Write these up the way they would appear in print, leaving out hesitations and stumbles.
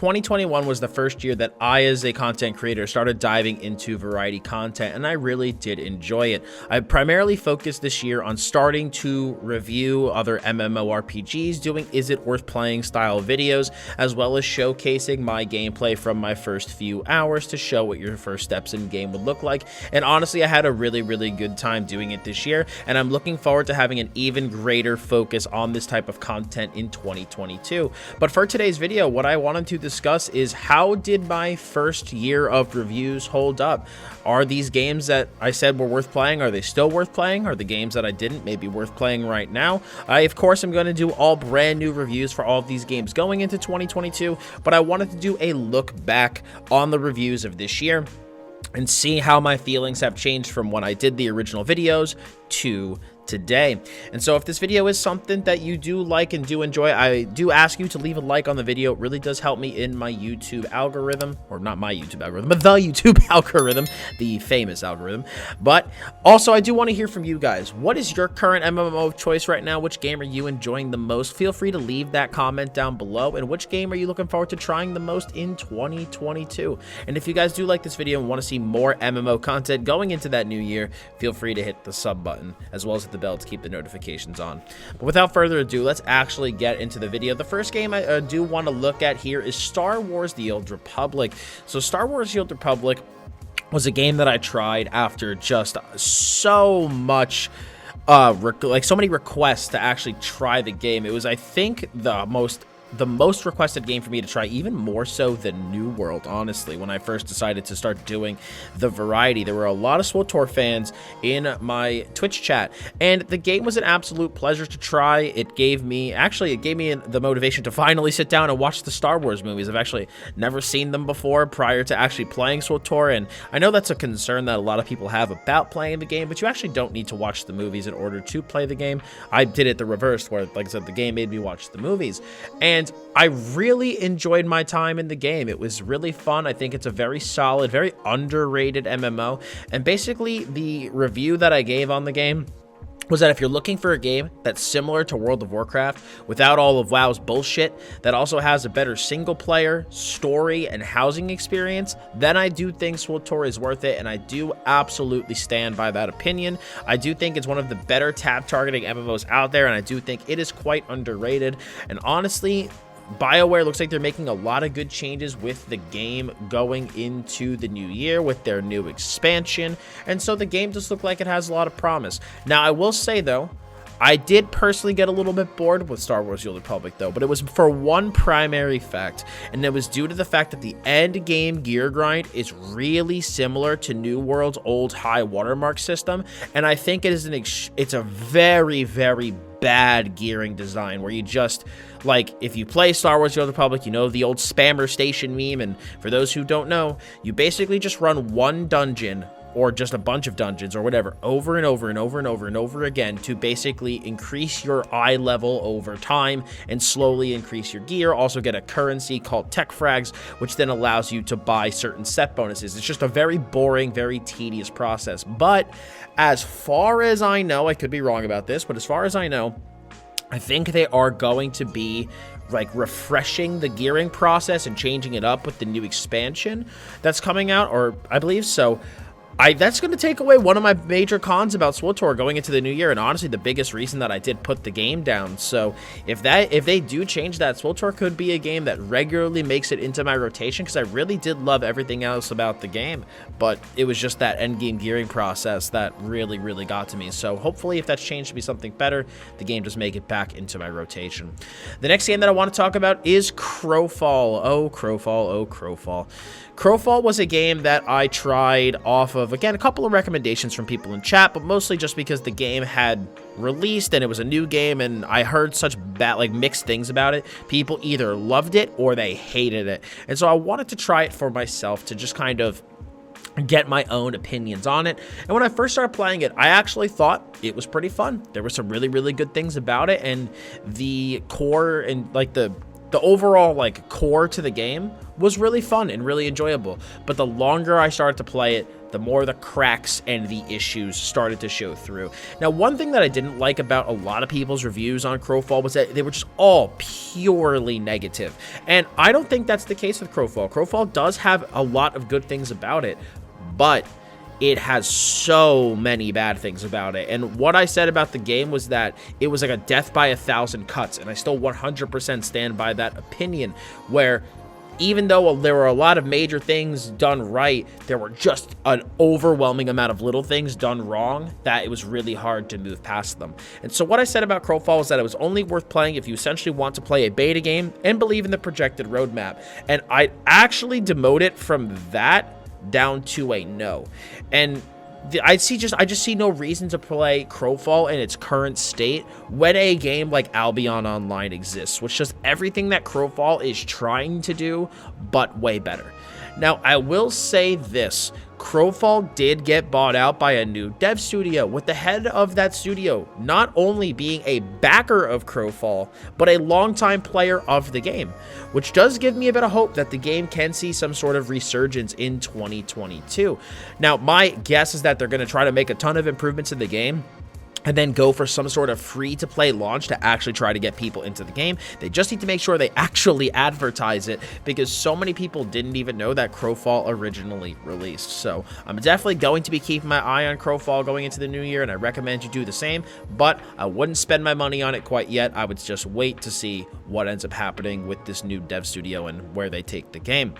2021 was the first year that I, as a content creator, started diving into variety content, and I really did enjoy it. I primarily focused this year on starting to review other MMORPGs, doing is it worth playing style videos, as well as showcasing my gameplay from my first few hours to show what your first steps in game would look like. And honestly, I had a really good time doing it this year, and I'm looking forward to having an even greater focus on this type of content in 2022. But for today's video, what I wanted to discuss is how did my first year of reviews hold up? Are these games that I said were worth playing, are they still worth playing? Are the games that I didn't maybe worth playing right now? I, of course, am going to do all brand new reviews for all of these games going into 2022, but I wanted to do a look back on the reviews of this year and see how my feelings have changed from when I did the original videos to today. And so if this video is something that you do like and do enjoy, I do ask you to leave a like on the video. It really does help me in my YouTube algorithm, or not my YouTube algorithm, but the YouTube algorithm, the famous algorithm. But also, I do want to hear from you guys. What is your current MMO of choice right now? Which game are you enjoying the most? Feel free to leave that comment down below. And which game are you looking forward to trying the most in 2022? And if you guys do like this video and want to see more MMO content going into that new year, feel free to hit the sub button as well as the bell to keep the notifications on. But without further ado, let's actually get into the video. The first game I do want to look at here is Star Wars: The Old Republic. So Star Wars: The Old Republic was a game that I tried after just so much so many requests to actually try the game. It was, I think, the most requested game for me to try, even more so than New World, honestly. When I first decided to start doing the variety, there were a lot of SWTOR fans in my Twitch chat, and the game was an absolute pleasure to try. It gave me the motivation to finally sit down and watch the Star Wars movies. I've actually never seen them before prior to actually playing SWTOR, and I know that's a concern that a lot of people have about playing the game, but you actually don't need to watch the movies in order to play the game. I did it the reverse, where, like I said, the game made me watch the movies, and I really enjoyed my time in the game. It was really fun. I think it's a very solid, very underrated MMO. And basically, the review that I gave on the game was that if you're looking for a game that's similar to World of Warcraft, without all of WoW's bullshit, that also has a better single-player, story, and housing experience, then I do think SWTOR is worth it, and I do absolutely stand by that opinion. I do think it's one of the better tab-targeting MMOs out there, and I do think it is quite underrated. And honestly, BioWare looks like they're making a lot of good changes with the game going into the new year with their new expansion, and so the game does look like it has a lot of promise. Now, I will say, though, I did personally get a little bit bored with Star Wars: The Old Republic, though, but it was for one primary fact, and it was due to the fact that the end game gear grind is really similar to New World's old high watermark system, and I think it is it's a very bad gearing design where you just, like, if you play Star Wars: The Old Republic, you know the old spammer station meme, and for those who don't know, you basically just run one dungeon or just a bunch of dungeons or whatever over and over again to basically increase your eye level over time and slowly increase your gear. Also get a currency called tech frags, which then allows you to buy certain set bonuses. It's just a very boring, very tedious process. But as far as I know, I could be wrong about this, but as far as I know, I think they are going to be like refreshing the gearing process and changing it up with the new expansion that's coming out, or I believe so. That's going to take away one of my major cons about SWTOR going into the new year, and honestly the biggest reason that I did put the game down. So if they do change that, SWTOR could be a game that regularly makes it into my rotation, because I really did love everything else about the game, but it was just that end game gearing process that really got to me. So hopefully, if that's changed to be something better, the game does make it back into my rotation. The next game that I want to talk about is Crowfall. Oh, Crowfall. Oh, Crowfall. Crowfall was a game that I tried off of, again, a couple of recommendations from people in chat, but mostly just because the game had released and it was a new game, and I heard such bad, like, mixed things about it. People either loved it or they hated it, and so I wanted to try it for myself to just kind of get my own opinions on it. And when I first started playing it, I actually thought it was pretty fun. There were some really good things about it, and the core and like the overall like core to the game was really fun and really enjoyable. But the longer I started to play it, the more the cracks and the issues started to show through. Now, one thing that I didn't like about a lot of people's reviews on Crowfall was that they were just all purely negative. And I don't think that's the case with Crowfall. Crowfall does have a lot of good things about it, but it has so many bad things about it. And what I said about the game was that it was like a death by 1,000 cuts, and I still 100% stand by that opinion, where even though there were a lot of major things done right, there were just an overwhelming amount of little things done wrong that it was really hard to move past them. And so what I said about Crowfall was that it was only worth playing if you essentially want to play a beta game and believe in the projected roadmap. And I actually demote it from that down to a no. And I just see no reason to play Crowfall in its current state when a game like Albion Online exists, which does everything that Crowfall is trying to do, but way better. Now, I will say this. Crowfall did get bought out by a new dev studio, with the head of that studio not only being a backer of Crowfall, but a longtime player of the game, which does give me a bit of hope that the game can see some sort of resurgence in 2022. Now, my guess is that they're going to try to make a ton of improvements in the game and then go for some sort of free-to-play launch to actually try to get people into the game. They just need to make sure they actually advertise it, because so many people didn't even know that Crowfall originally released. So I'm definitely going to be keeping my eye on Crowfall going into the new year, and I recommend you do the same, but I wouldn't spend my money on it quite yet. I would just wait to see what ends up happening with this new dev studio and where they take the game.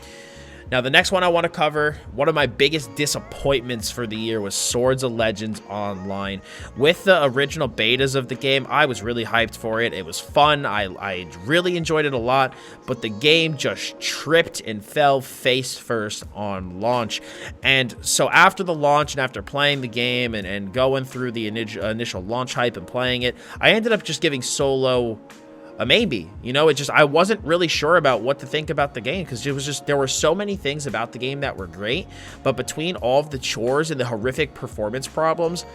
Now, the next one I want to cover, one of my biggest disappointments for the year was Swords of Legends Online. With the original betas of the game, I was really hyped for it. It was fun. I really enjoyed it a lot, but the game just tripped and fell face first on launch. And so after the launch and after playing the game and going through the initial launch hype and playing it, I ended up just giving solo a maybe. You know, I wasn't really sure about what to think about the game, because there were so many things about the game that were great, but between all of the chores and the horrific performance problems,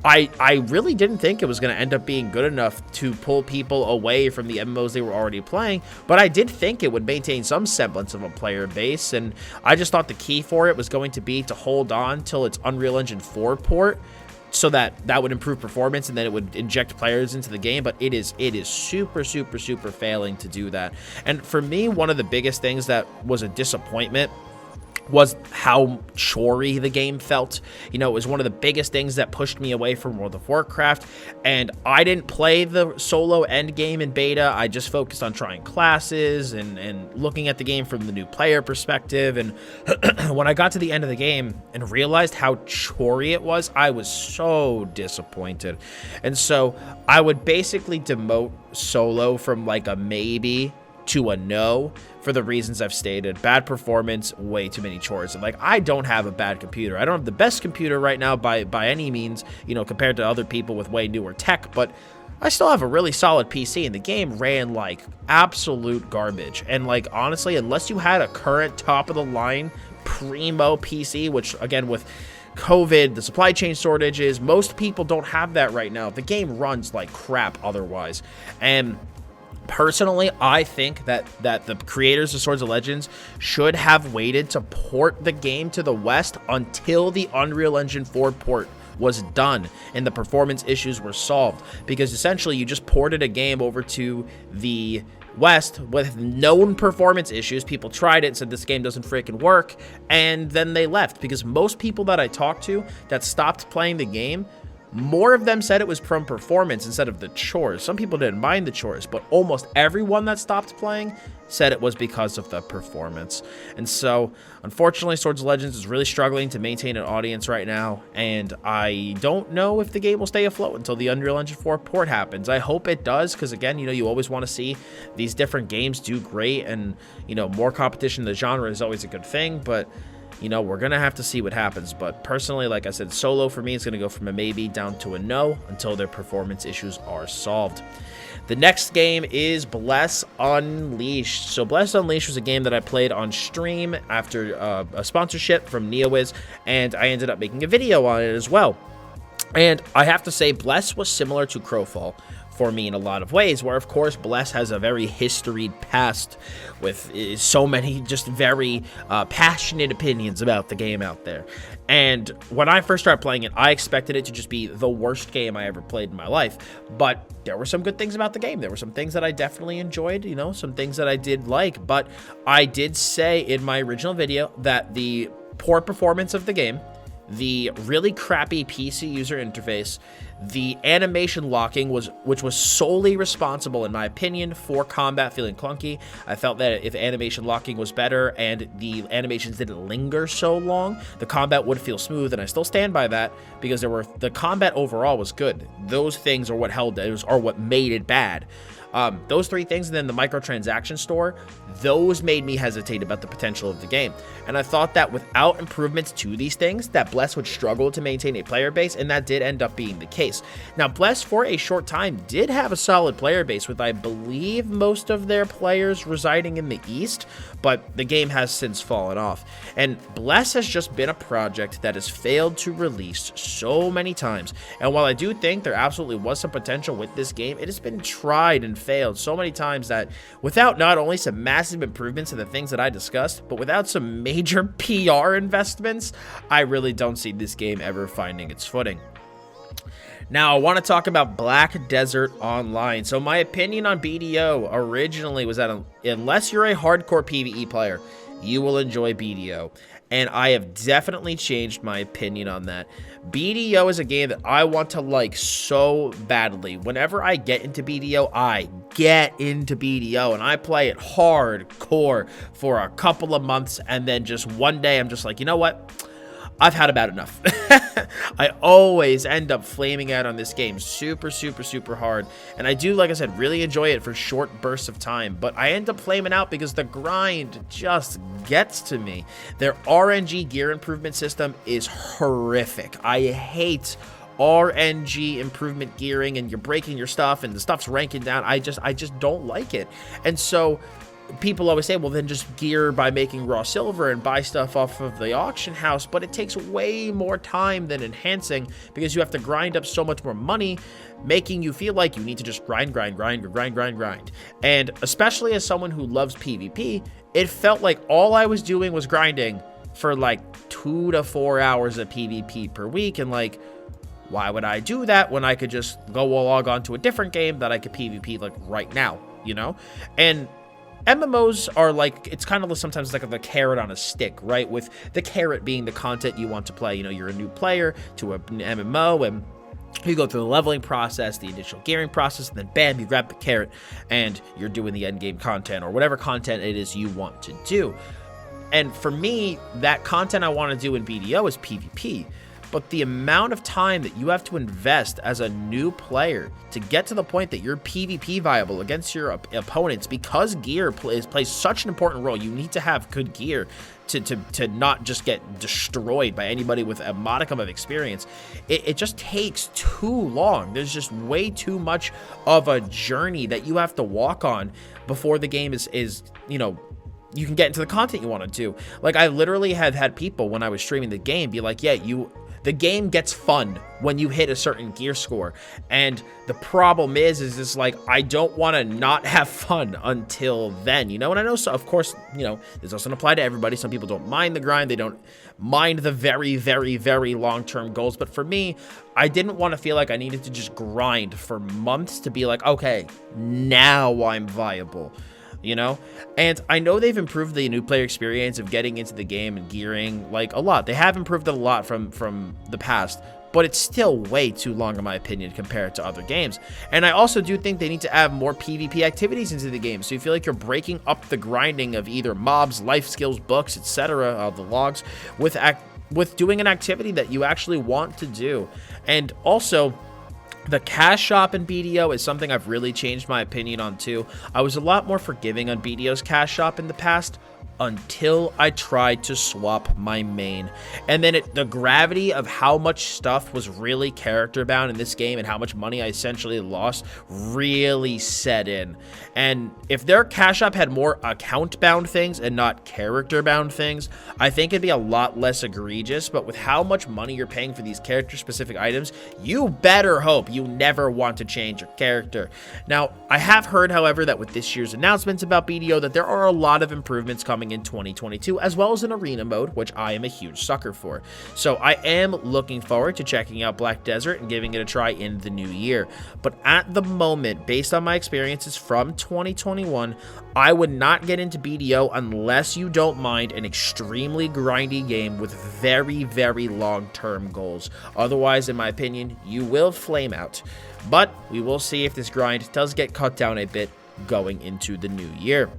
I really didn't think it was going to end up being good enough to pull people away from the MMOs they were already playing, but I did think it would maintain some semblance of a player base, and I just thought the key for it was going to be to hold on till its Unreal Engine 4 port, so that would improve performance and then it would inject players into the game. But it is super failing to do that. And for me, one of the biggest things that was a disappointment was how chory the game felt. You know, it was one of the biggest things that pushed me away from World of Warcraft, and I didn't play the solo end game in beta. I just focused on trying classes and looking at the game from the new player perspective, and when I got to the end of the game and realized how chory it was, I was so disappointed. And so I would basically demote solo from like a maybe to a no for the reasons I've stated. Bad performance, way too many chores. And like, I don't have a bad computer. I don't have the best computer right now by any means, you know, compared to other people with way newer tech, but I still have a really solid PC, and the game ran like absolute garbage. And like, honestly, unless you had a current top of the line primo PC, which again, with COVID, the supply chain shortages, most people don't have that right now. The game runs like crap otherwise. And personally, I think that the creators of Swords of Legends should have waited to port the game to the West until the Unreal Engine 4 port was done and the performance issues were solved, because essentially you just ported a game over to the West with known performance issues. People tried it and said this game doesn't freaking work, and then they left, because most people that I talked to that stopped playing the game, more of them said it was from performance instead of the chores. Some people didn't mind the chores, but almost everyone that stopped playing said it was because of the performance. And so, unfortunately, Swords of Legends is really struggling to maintain an audience right now, and I don't know if the game will stay afloat until the Unreal Engine 4 port happens. I hope it does, because again, you know, you always want to see these different games do great, and you know, more competition in the genre is always a good thing, but you know, we're going to have to see what happens. But personally, like I said, solo for me is going to go from a maybe down to a no until their performance issues are solved. The next game is Bless Unleashed. So Bless Unleashed was a game that I played on stream after a sponsorship from NeoWiz, and I ended up making a video on it as well. And I have to say, Bless was similar to Crowfall. for me in a lot of ways, where of course Bless has a very historied past with so many just very passionate opinions about the game out there. And when I first started playing it, I expected it to just be the worst game I ever played in my life, but there were some good things about the game. There were some things that I definitely enjoyed, you know, some things that I did like, but I did say in my original video that the poor performance of the game, the really crappy PC user interface, the animation locking, which was solely responsible, in my opinion, for combat feeling clunky. I felt that if animation locking was better and the animations didn't linger so long, the combat would feel smooth, and I still stand by that because the combat overall was good. Those things are what held it, or what made it bad. Those three things, and then the microtransaction store, those made me hesitate about the potential of the game. And I thought that without improvements to these things, that Bless would struggle to maintain a player base, and that did end up being the case. Now, Bless, for a short time, did have a solid player base, with, I believe, most of their players residing in the East, but the game has since fallen off. And Bless has just been a project that has failed to release so many times. And while I do think there absolutely was some potential with this game, it has been tried and failed so many times that without not only some massive improvements to the things that I discussed, but without some major PR investments, I really don't see this game ever finding its footing. Now, I want to talk about Black Desert Online. So my opinion on BDO originally was that unless you're a hardcore PvE player, you will enjoy BDO. And I have definitely changed my opinion on that. BDO is a game that I want to like so badly. Whenever I get into BDO, I get into BDO and I play it hardcore for a couple of months, and then just one day I'm just like, you know what? I've had about enough. I always end up flaming out on this game super, super, super hard. And I do, like I said, really enjoy it for short bursts of time. But I end up flaming out because the grind just gets to me. Their RNG gear improvement system is horrific. I hate RNG improvement gearing, and you're breaking your stuff and the stuff's ranking down. I just don't like it. And so people always say, well, then just gear by making raw silver and buy stuff off of the auction house, but it takes way more time than enhancing because you have to grind up so much more money, making you feel like you need to just grind. And especially as someone who loves PvP, it felt like all I was doing was grinding for like 2 to 4 hours of PvP per week, and like, why would I do that when I could just go log on to a different game that I could PvP like right now, you know? And MMOs are like, it's kind of sometimes like the carrot on a stick, right? With the carrot being the content you want to play. You know, you're a new player to an MMO, and you go through the leveling process, the initial gearing process, and then bam, you grab the carrot and you're doing the end game content or whatever content it is you want to do. And for me, that content I want to do in BDO is PvP. But the amount of time that you have to invest as a new player to get to the point that you're PvP viable against your opponents, because gear plays such an important role. You need to have good gear to not just get destroyed by anybody with a modicum of experience. It just takes too long. There's just way too much of a journey that you have to walk on before the game is you know, you can get into the content you want to do. Like, I literally have had people when I was streaming the game be like, yeah, the game gets fun when you hit a certain gear score. And the problem is this, like, I don't want to not have fun until then, you know? And I know, so of course, you know, this doesn't apply to everybody. Some people don't mind the grind. They don't mind the very, very, very long-term goals. But for me, I didn't want to feel like I needed to just grind for months to be like, okay, now I'm viable. You know? And I know they've improved the new player experience of getting into the game and gearing, like, a lot. They have improved it a lot from the past, but it's still way too long, in my opinion, compared to other games. And I also do think they need to add more PvP activities into the game, so you feel like you're breaking up the grinding of either mobs, life skills, books, etc., the logs, with doing an activity that you actually want to do. And also, the cash shop in BDO is something I've really changed my opinion on too. I was a lot more forgiving on BDO's cash shop in the past until I tried to swap my main. And then the gravity of how much stuff was really character bound in this game and how much money I essentially lost really set in. And if their cash app had more account bound things and not character bound things, I think it'd be a lot less egregious. But with how much money you're paying for these character specific items, you better hope you never want to change your character. Now, I have heard, however, that with this year's announcements about BDO that there are a lot of improvements coming in 2022, as well as an arena mode, which I am a huge sucker for. So I am looking forward to checking out Black Desert and giving it a try in the new year. But at the moment, based on my experiences from 2021, I would not get into BDO unless you don't mind an extremely grindy game with very, very long-term goals. Otherwise, in my opinion, you will flame out. But we will see if this grind does get cut down a bit going into the new year.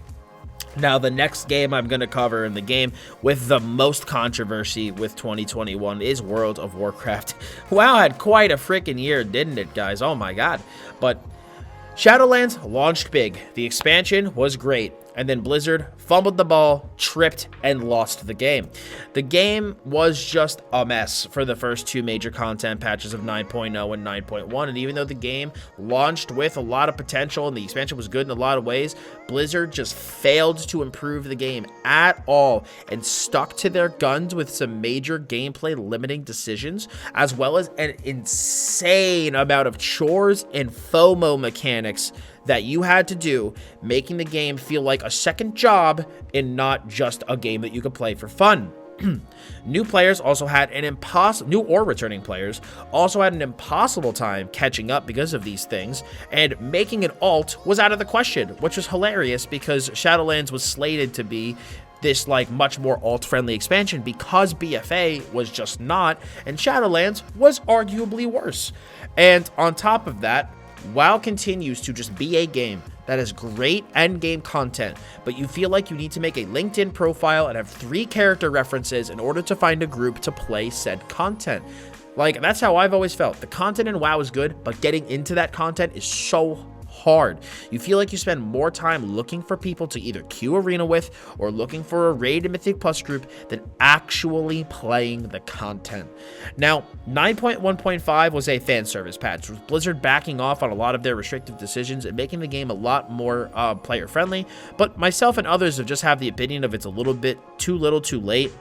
Now, the next game I'm going to cover, in the game with the most controversy with 2021, is World of Warcraft. WoW had quite a freaking year, didn't it, guys? Oh my god. But Shadowlands launched big. The expansion was great. And then Blizzard fumbled the ball, tripped, and lost the game. The game was just a mess for the first two major content patches of 9.0 and 9.1. And even though the game launched with a lot of potential and the expansion was good in a lot of ways, Blizzard just failed to improve the game at all and stuck to their guns with some major gameplay limiting decisions, as well as an insane amount of chores and FOMO mechanics that you had to do, making the game feel like a second job and not just a game that you could play for fun. New players also had an new or returning players also had an impossible time catching up because of these things, and making an alt was out of the question, which was hilarious because Shadowlands was slated to be this like much more alt-friendly expansion because BFA was just not, and Shadowlands was arguably worse. And on top of that, WoW continues to just be a game that has great endgame content, but you feel like you need to make a LinkedIn profile and have 3 character references in order to find a group to play said content. Like, that's how I've always felt. The content in WoW is good, but getting into that content is so hard. You feel like you spend more time looking for people to either queue arena with or looking for a raid and Mythic Plus group than actually playing the content. Now, 9.1.5 was a fan service patch, with Blizzard backing off on a lot of their restrictive decisions and making the game a lot more player friendly, but myself and others have just have the opinion of it's a little bit too little too late.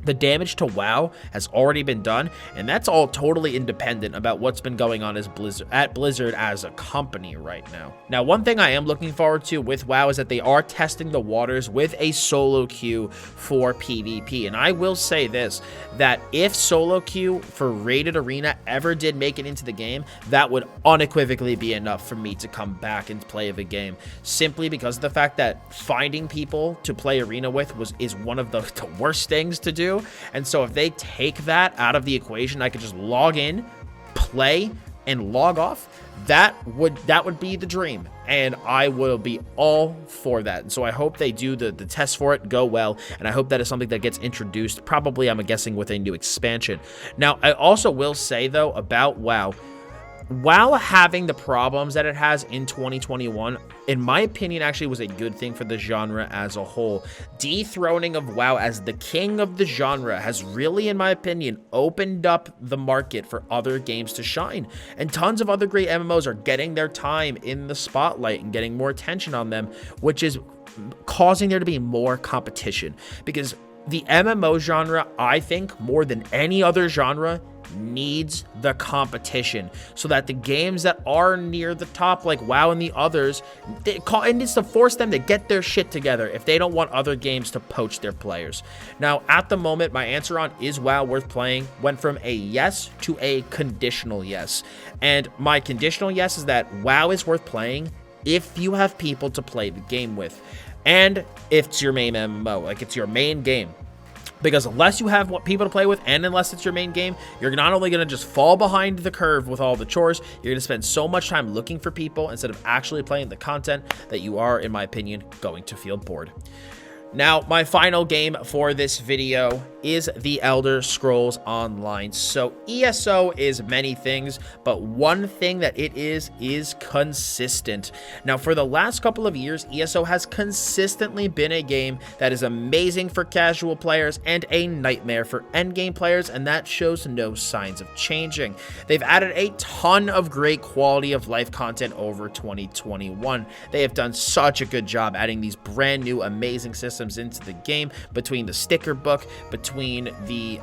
The damage to WoW has already been done, and that's all totally independent about what's been going on as Blizzard as a company right now. Now, one thing I am looking forward to with WoW is that they are testing the waters with a solo queue for PvP. And I will say this, that if solo queue for rated arena ever did make it into the game, that would unequivocally be enough for me to come back and play the game, simply because of the fact that finding people to play arena with is one of the worst things to do. And so if they take that out of the equation, I could just log in, play, and log off. That would be the dream, and I will be all for that. And so I hope they do the tests for it go well, and I hope that is something that gets introduced, probably, I'm guessing, with a new expansion. Now, I also will say, though, about WoW having the problems that it has in 2021, in my opinion, actually was a good thing for the genre as a whole. Dethroning of WoW as the king of the genre has really, in my opinion, opened up the market for other games to shine. And tons of other great MMOs are getting their time in the spotlight and getting more attention on them, which is causing there to be more competition. Because the MMO genre, I think, more than any other genre, needs the competition so that the games that are near the top, like WoW and the others, it needs to force them to get their shit together if they don't want other games to poach their players. Now, at the moment, my answer on is WoW worth playing went from a yes to a conditional yes. And my conditional yes is that WoW is worth playing if you have people to play the game with, and if it's your main MMO, like it's your main game. Because unless you have people to play with, and unless it's your main game, you're not only going to just fall behind the curve with all the chores, you're going to spend so much time looking for people instead of actually playing the content that you are, in my opinion, going to feel bored. Now, my final game for this video is The Elder Scrolls Online. So ESO is many things, but one thing that it is consistent. Now, for the last couple of years, ESO has consistently been a game that is amazing for casual players and a nightmare for endgame players, and that shows no signs of changing. They've added a ton of great quality of life content over 2021. They have done such a good job adding these brand new amazing systems into the game, between the sticker book, between the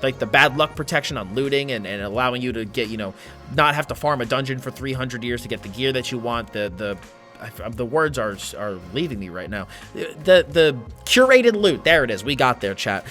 like the bad luck protection on looting and allowing you to get, you know, not have to farm a dungeon for 300 years to get the gear that you want. The words are leaving me right now. The curated loot, there it is. We got there, chat.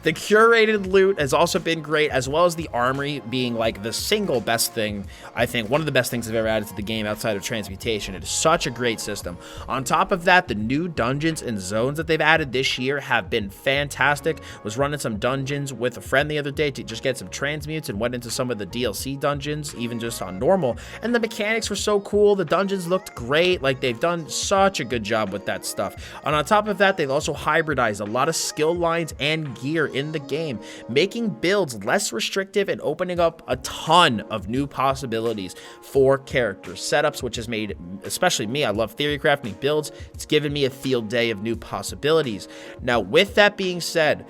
The curated loot has also been great, as well as the armory being like the single best thing. I think one of the best things I've ever added to the game outside of transmutation. It is such a great system. On top of that, the new dungeons and zones that they've added this year have been fantastic. Was running some dungeons with a friend the other day to just get some transmutes and went into some of the DLC dungeons, even just on normal. And the mechanics were so cool. The dungeons looked great. Like, they've done such a good job with that stuff. And on top of that, they've also hybridized a lot of skill lines and gear in the game, making builds less restrictive and opening up a ton of new possibilities for character setups, which has made, especially me, I love theory crafting builds. It's given me a field day of new possibilities. Now, with that being said,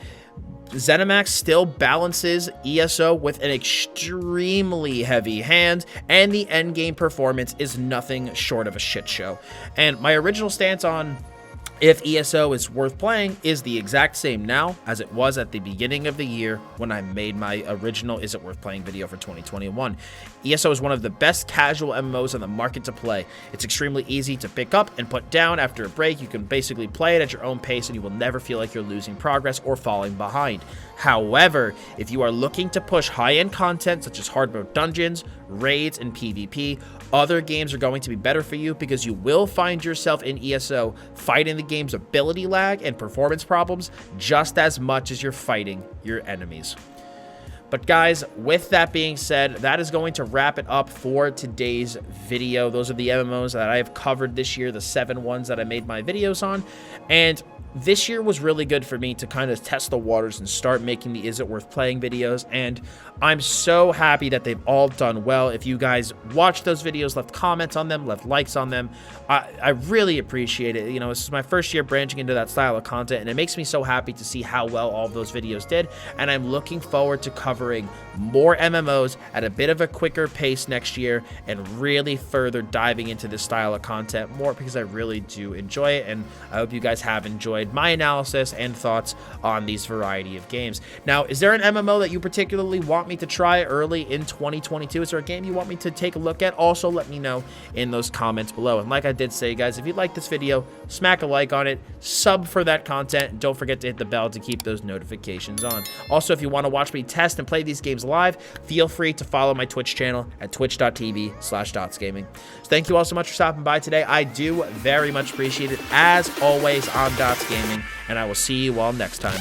ZeniMax still balances ESO with an extremely heavy hand, and the endgame performance is nothing short of a shit show. And my original stance on if ESO is worth playing is the exact same now as it was at the beginning of the year when I made my original Is It Worth Playing video for 2021. ESO is one of the best casual MMOs on the market to play. It's extremely easy to pick up and put down after a break. You can basically play it at your own pace and you will never feel like you're losing progress or falling behind. However, if you are looking to push high-end content such as hard mode dungeons, raids, and PvP, other games are going to be better for you because you will find yourself in ESO fighting the game's ability lag and performance problems just as much as you're fighting your enemies. But guys, with that being said, that is going to wrap it up for today's video. Those are the MMOs that I have covered this year, the 7 ones that I made my videos on. And this year was really good for me to kind of test the waters and start making the Is It Worth Playing videos, and I'm so happy that they've all done well. If you guys watched those videos, left comments on them, left likes on them, I really appreciate it. You know, this is my first year branching into that style of content, and it makes me so happy to see how well all of those videos did, and I'm looking forward to covering more MMOs at a bit of a quicker pace next year and really further diving into this style of content more because I really do enjoy it, and I hope you guys have enjoyed my analysis and thoughts on these variety of games. Now, is there an MMO that you particularly want me to try early in 2022? Is there a game you want me to take a look at? Also, let me know in those comments below. And like I did say, guys, if you like this video, smack a like on it, sub for that content, and don't forget to hit the bell to keep those notifications on. Also, if you want to watch me test and play these games live, feel free to follow my Twitch channel at twitch.tv/DottsGaming. So thank you all so much for stopping by today. I do very much appreciate it. As always, I'm Dottz Gaming, and I will see you all next time.